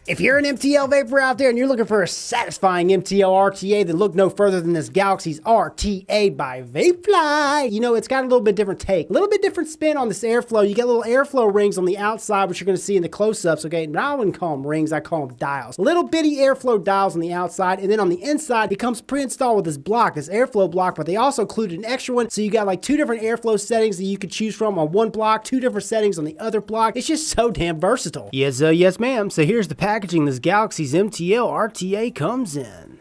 If you're an MTL vapor out there and you're looking for a satisfying MTL RTA, then look no further than this Galaxies RTA by Vapefly. You know, it's got a little bit different take, a little bit different spin on this airflow. You get little airflow rings on the outside, which you're going to see in the close-ups, okay? Now I wouldn't call them rings, I call them dials. Little bitty airflow dials on the outside, and then on the inside, it comes pre-installed with this block, this airflow block, but they also included an extra one, so you got like 2 different airflow settings that you could choose from on one block, 2 different settings on the other block. It's just so damn versatile. Yes ma'am. So here's the packaging this Galaxies MTL RTA comes in.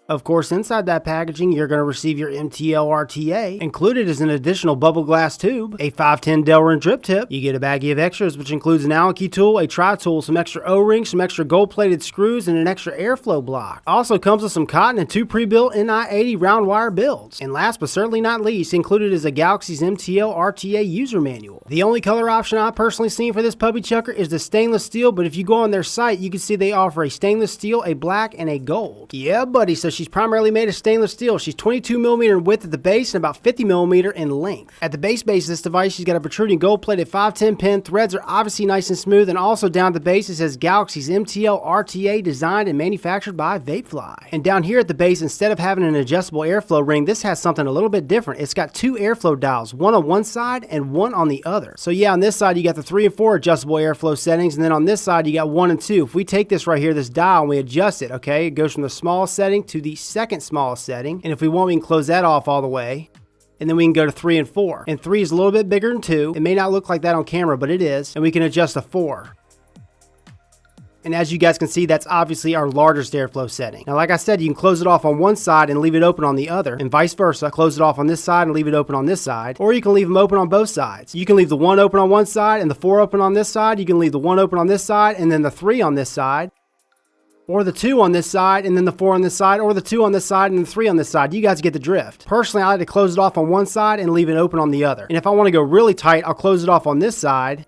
Of course, inside that packaging, you're going to receive your MTL RTA. Included is an additional bubble glass tube, a 510 Delrin drip tip. You get a baggie of extras, which includes an Allen key tool, a tri-tool, some extra O-rings, some extra gold-plated screws, and an extra airflow block. Also comes with some cotton and 2 pre-built NI80 round wire builds. And last but certainly not least, included is a Galaxies MTL RTA user manual. The only color option I've personally seen for this puppy chucker is the stainless steel, but if you go on their site, you can see they offer a stainless steel, a black, and a gold. Yeah, buddy, so she's primarily made of stainless steel. She's 22mm in width at the base and about 50mm in length. At the base of this device, she's got a protruding gold-plated 510 pin. Threads are obviously nice and smooth, and also down at the base it says Galaxies MTL RTA designed and manufactured by Vapefly. And down here at the base, instead of having an adjustable airflow ring, this has something a little bit different. It's got 2 airflow dials, one on one side and one on the other. So yeah, on this side you got the 3 and 4 adjustable airflow settings, and then on this side you got 1 and 2. If we take this right here, this dial, and we adjust it, okay, it goes from the smallest setting to the second smallest setting, and if we want, we can close that off all the way, and then we can go to 3 and 4. And 3 is a little bit bigger than 2. It may not look like that on camera, but it is, and we can adjust to 4. And as you guys can see, that's obviously our largest airflow setting. Now, like I said, you can close it off on one side and leave it open on the other, and vice versa. Close it off on this side and leave it open on this side, or you can leave them open on both sides. You can leave the 1 open on one side and the 4 open on this side. You can leave the 1 open on this side and then the 3 on this side, or the 2 on this side and then the 4 on this side, or the 2 on this side and the 3 on this side. You guys get the drift. Personally, I like to close it off on one side and leave it open on the other. And if I want to go really tight, I'll close it off on this side,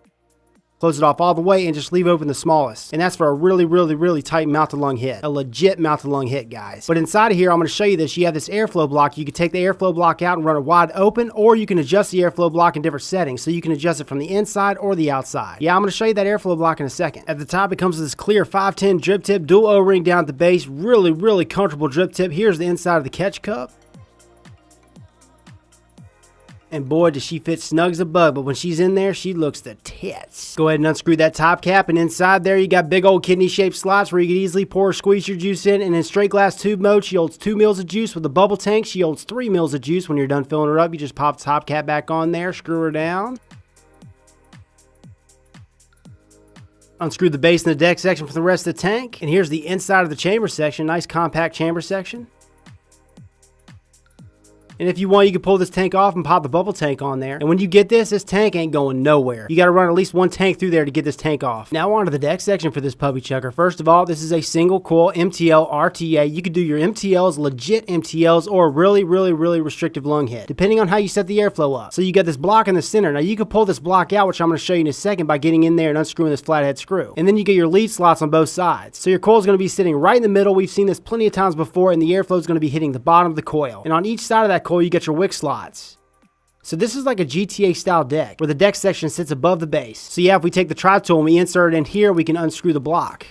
close it off all the way, and just leave open the smallest. And that's for a really tight mouth to lung hit. A legit mouth to lung hit, guys. But inside of here, I'm going to show you this. You have this airflow block. You can take the airflow block out and run it wide open, or you can adjust the airflow block in different settings. So you can adjust it from the inside or the outside. Yeah, I'm going to show you that airflow block in a second. At the top, it comes with this clear 510 drip tip, dual O-ring down at the base. Really comfortable drip tip. Here's the inside of the catch cup. And boy, does she fit snug as a bug, but when she's in there, she looks the tits. Go ahead and unscrew that top cap, and inside there you got big old kidney-shaped slots where you can easily pour or squeeze your juice in. And in straight glass tube mode, she holds 2 mils of juice. With the bubble tank, she holds 3 mils of juice. When you're done filling her up, you just pop the top cap back on there, screw her down. Unscrew the base and the deck section for the rest of the tank. And here's the inside of the chamber section, nice compact chamber section. And if you want, you can pull this tank off and pop the bubble tank on there. And when you get this tank ain't going nowhere. You got to run at least 1 tank through there to get this tank off. Now onto the deck section for this puppy chucker. First of all, this is a single coil MTL RTA. You could do your MTLs, legit MTLs, or a really restrictive lung hit, depending on how you set the airflow up. So you got this block in the center. Now you can pull this block out, which I'm going to show you in a second, by getting in there and unscrewing this flathead screw. And then you get your lead slots on both sides. So your coil is going to be sitting right in the middle. We've seen this plenty of times before, and the airflow is going to be hitting the bottom of the coil. And on each side of that coil, you get your wick slots. So this is like a GTA style deck, where the deck section sits above the base. So yeah, if we take the tri-tool and we insert it in here, we can unscrew the block.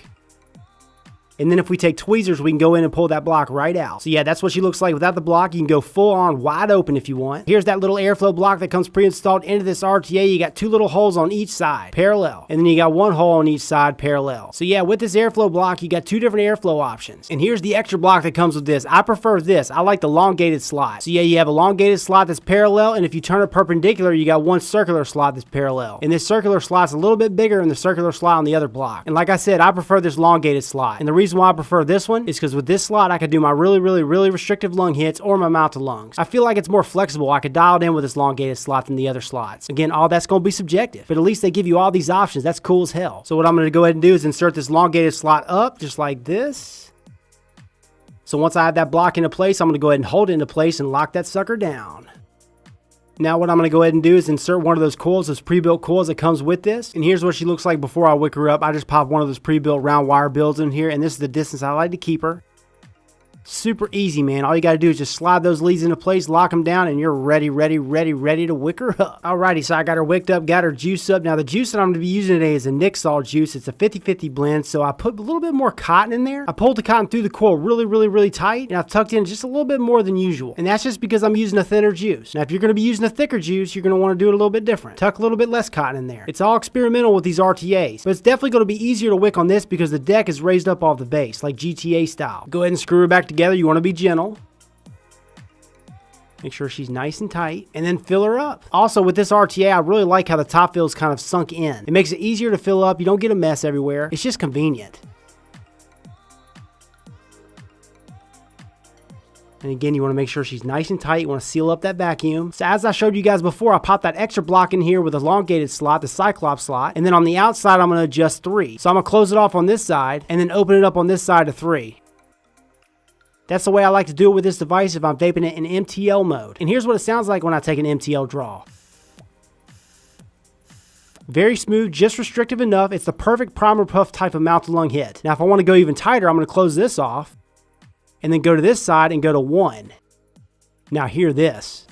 And then if we take tweezers, we can go in and pull that block right out. So yeah, that's what she looks like without the block. You can go full on wide open if you want. Here's that little airflow block that comes pre-installed into this RTA. You got 2 little holes on each side, parallel. And then you got 1 hole on each side, parallel. So yeah, with this airflow block, you got 2 different airflow options. And here's the extra block that comes with this. I prefer this. I like the elongated slot. So yeah, you have a elongated slot that's parallel, and if you turn it perpendicular, you got 1 circular slot that's parallel. And this circular slot's a little bit bigger than the circular slot on the other block. And like I said, I prefer this elongated slot. And the reason why I prefer this one is because with this slot, I could do my really restrictive lung hits or my mouth to lungs. I feel like it's more flexible. I could dial it in with this elongated slot than the other slots. Again, all that's going to be subjective, but at least they give you all these options. That's cool as hell. So what I'm going to go ahead and do is insert this elongated slot up just like this. So once I have that block into place, I'm going to go ahead and hold it into place and lock that sucker down. Now what I'm going to go ahead and do is insert one of those coils, those pre-built coils that comes with this. And here's what she looks like before I wick her up. I just pop one of those pre-built round wire builds in here, and this is the distance I like to keep her. Super easy, man. All you got to do is just slide those leads into place, lock them down, and you're ready to wick her up. Alrighty, so I got her wicked up, got her juice up. Now, the juice that I'm going to be using today is a Nixol juice. It's a 50-50 blend, so I put a little bit more cotton in there. I pulled the cotton through the coil really tight, and I've tucked in just a little bit more than usual. And that's just because I'm using a thinner juice. Now, if you're going to be using a thicker juice, you're going to want to do it a little bit different. Tuck a little bit less cotton in there. It's all experimental with these RTAs, but it's definitely going to be easier to wick on this because the deck is raised up off the base, like GTA style. Go ahead and screw her back together. You want to be gentle. Make sure she's nice and tight, and then fill her up. Also, with this RTA, I really like how the top fill is kind of sunk in. It makes it easier to fill up. You don't get a mess everywhere. It's just convenient. And again, you want to make sure she's nice and tight. You want to seal up that vacuum. So as I showed you guys before, I popped that extra block in here with a elongated slot, the Cyclops slot. And then on the outside, I'm going to adjust 3. So I'm going to close it off on this side and then open it up on this side to 3. That's the way I like to do it with this device if I'm vaping it in MTL mode. And here's what it sounds like when I take an MTL draw. Very smooth, just restrictive enough. It's the perfect primer puff type of mouth to lung hit. Now if I want to go even tighter, I'm going to close this off and then go to this side and go to 1. Now hear this.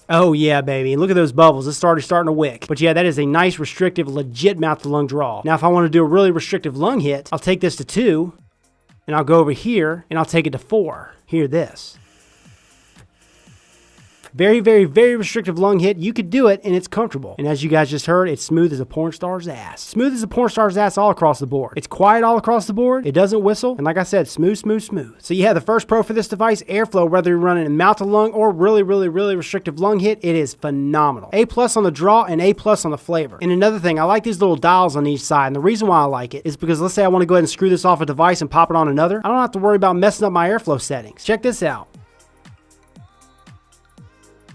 Oh yeah, baby. Look at those bubbles. It's already starting to wick. But yeah, that is a nice, restrictive, legit mouth to lung draw. Now if I want to do a really restrictive lung hit, I'll take this to 2. And I'll go over here and I'll take it to 4. Hear this. Very restrictive lung hit. You could do it and it's comfortable. And as you guys just heard, it's smooth as a porn star's ass. Smooth as a porn star's ass all across the board. It's quiet all across the board. It doesn't whistle. And like I said, smooth. So yeah, the first pro for this device, airflow, whether you're running in mouth to lung or really restrictive lung hit, it is phenomenal. A+ on the draw and A+ on the flavor. And another thing, I like these little dials on each side. And the reason why I like it is because let's say I want to go ahead and screw this off a device and pop it on another. I don't have to worry about messing up my airflow settings. Check this out.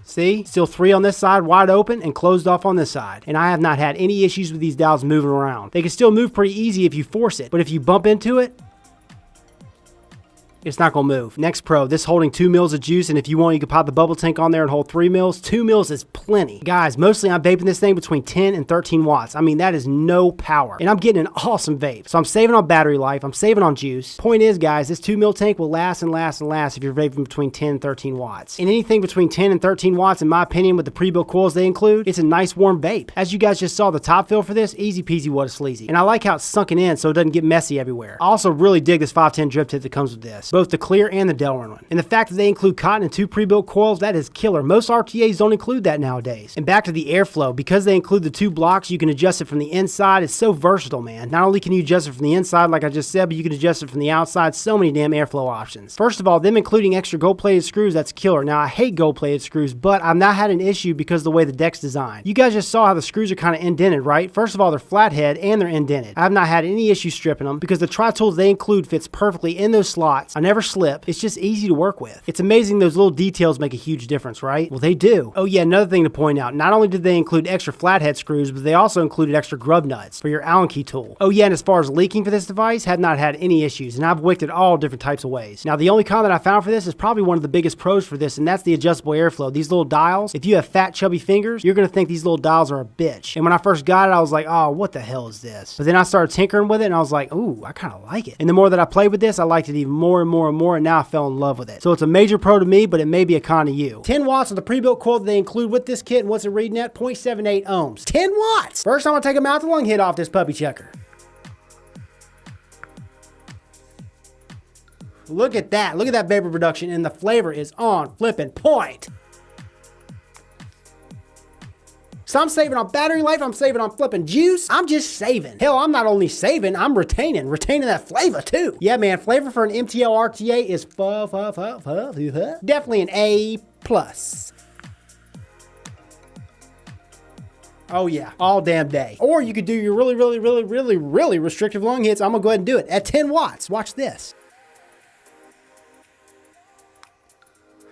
See, still 3 on this side, wide open, and closed off on this side. And I have not had any issues with these dials moving around. They can still move pretty easy if you force it, but if you bump into it, it's not going to move. Next pro, this holding 2 mils of juice, and if you want, you can pop the bubble tank on there and hold 3 mils. 2 mils is plenty. Guys, mostly I'm vaping this thing between 10 and 13 watts. I mean, that is no power. And I'm getting an awesome vape. So I'm saving on battery life. I'm saving on juice. Point is, guys, this 2 mil tank will last and last if you're vaping between 10 and 13 watts. And anything between 10 and 13 watts, in my opinion, with the pre-built coils they include, it's a nice warm vape. As you guys just saw, the top fill for this, easy peasy what a sleazy. And I like how it's sunken in so it doesn't get messy everywhere. I also really dig this 510 drip tip that comes with this. Both the clear and the Delrin one. And the fact that they include cotton and 2 pre-built coils, that is killer. Most RTAs don't include that nowadays. And back to the airflow, because they include the 2 blocks, you can adjust it from the inside. It's so versatile, man. Not only can you adjust it from the inside, like I just said, but you can adjust it from the outside. So many damn airflow options. First of all, them including extra gold-plated screws, that's killer. Now, I hate gold-plated screws, but I've not had an issue because of the way the deck's designed. You guys just saw how the screws are kind of indented, right? First of all, they're flathead and they're indented. I've not had any issue stripping them because the tri-tools they include fits perfectly in those slots. I never slip. It's just easy to work with. It's amazing those little details make a huge difference, right? Well, they do. Oh yeah, another thing to point out, not only did they include extra flathead screws, but they also included extra grub nuts for your Allen key tool. Oh yeah, and as far as leaking for this device, have not had any issues, and I've wicked it all different types of ways. Now, the only con that I found for this is probably one of the biggest pros for this, and that's the adjustable airflow. These little dials, if you have fat, chubby fingers, you're gonna think these little dials are a bitch. And when I first got it, I was like, oh, what the hell is this? But then I started tinkering with it, and I was like, ooh, I kind of like it. And the more that I played with this, I liked it even more and more, and now I fell in love with it. So it's a major pro to me, but it may be a con to you. 10 watts on the pre-built coil that they include with this kit, and what's it reading at? 0.78 ohms. 10 watts! First, I'm gonna take a mouth to lung hit off this puppy checker. Look at that. Look at that vapor production, and the flavor is on flipping point. So I'm saving on battery life, I'm saving on flipping juice, I'm just saving. Hell, I'm not only saving, I'm retaining that flavor too. Yeah, man, flavor for an MTL RTA is definitely an A+. Oh yeah, all damn day. Or you could do your really restrictive lung hits. I'm gonna go ahead and do it at 10 watts. Watch this.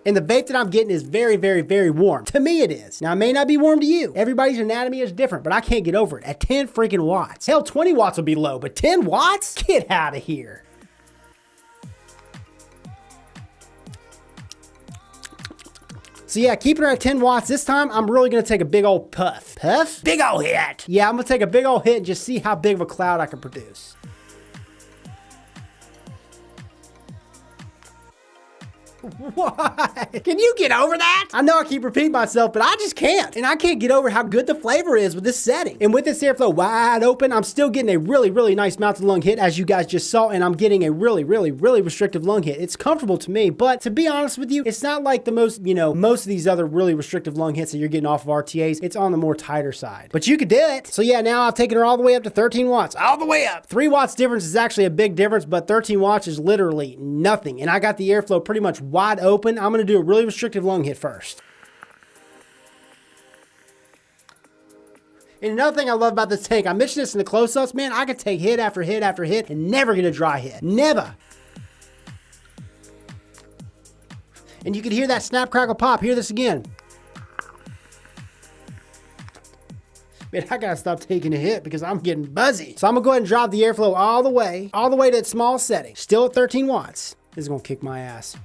And the vape that I'm getting is very warm. To me it is. Now it may not be warm to you. Everybody's anatomy is different, but I can't get over it at 10 freaking watts. Hell, 20 watts will be low, but 10 watts? Get out of here. So yeah, keeping her at 10 watts. This time, I'm really gonna take a big old puff. Puff? Big old hit. Yeah, I'm gonna take a big old hit and just see how big of a cloud I can produce. What? Can you get over that? I know I keep repeating myself, but I just can't. And I can't get over how good the flavor is with this setting. And with this airflow wide open, I'm still getting a really nice mouth to lung hit, as you guys just saw, and I'm getting a really restrictive lung hit. It's comfortable to me, but to be honest with you, it's not like the most, most of these other really restrictive lung hits that you're getting off of RTAs. It's on the more tighter side. But you could do it. So yeah, now I've taken her all the way up to 13 watts. All the way up. 3 watts difference is actually a big difference, but 13 watts is literally nothing. And I got the airflow pretty much wide open. I'm going to do a really restrictive lung hit first. And another thing I love about this tank, I mentioned this in the close-ups, man, I could take hit after hit after hit and never get a dry hit. Never. And you can hear that snap, crackle, pop. Hear this again. Man, I gotta stop taking a hit because I'm getting buzzy. So I'm gonna go ahead and drop the airflow all the way to its small setting. Still at 13 watts. This is gonna kick my ass.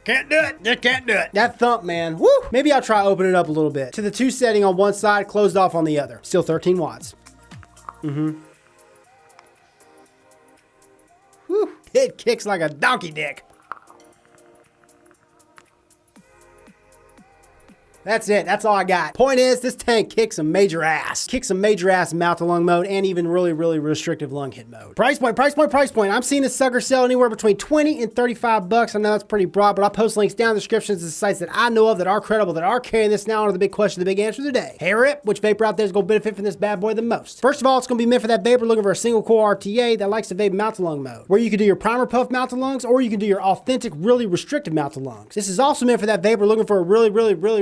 Can't do it. Just can't do it. That thump, man. Woo! Maybe I'll try opening it up a little bit. To the 2 setting on one side, closed off on the other. Still 13 watts. Woo! It kicks like a donkey dick. That's it. That's all I got. Point is, this tank kicks some major ass. Kicks some major ass in mouth to lung mode and even really restrictive lung hit mode. Price point. I'm seeing this sucker sell anywhere between 20 and 35 bucks. I know that's pretty broad, but I'll post links down in the descriptions to the sites that I know of that are credible, that are carrying this now. On to the big question, the big answer today. Hey Rip, which vapor out there is going to benefit from this bad boy the most? First of all, it's going to be meant for that vapor looking for a single core RTA that likes to vape mouth to lung mode, where you can do your primer puff mouth to lungs, or you can do your authentic, really restrictive mouth to lungs. This is also meant for that vapor looking for a really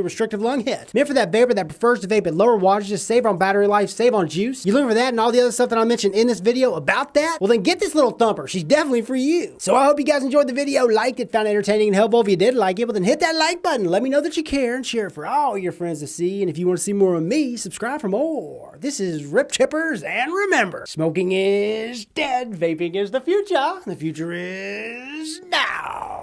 restrictive lung hit. Meant for that vapor that prefers to vape at lower wattages, save on battery life, save on juice. You looking for that and all the other stuff that I mentioned in this video about that? Well, then get this little thumper. She's definitely for you. So I hope you guys enjoyed the video, liked it, found it entertaining and helpful. If you did like it, well then hit that like button. Let me know that you care and share it for all your friends to see. And if you want to see more of me, subscribe for more. This is Rip Chippers, and remember, smoking is dead, vaping is the future. The future is now.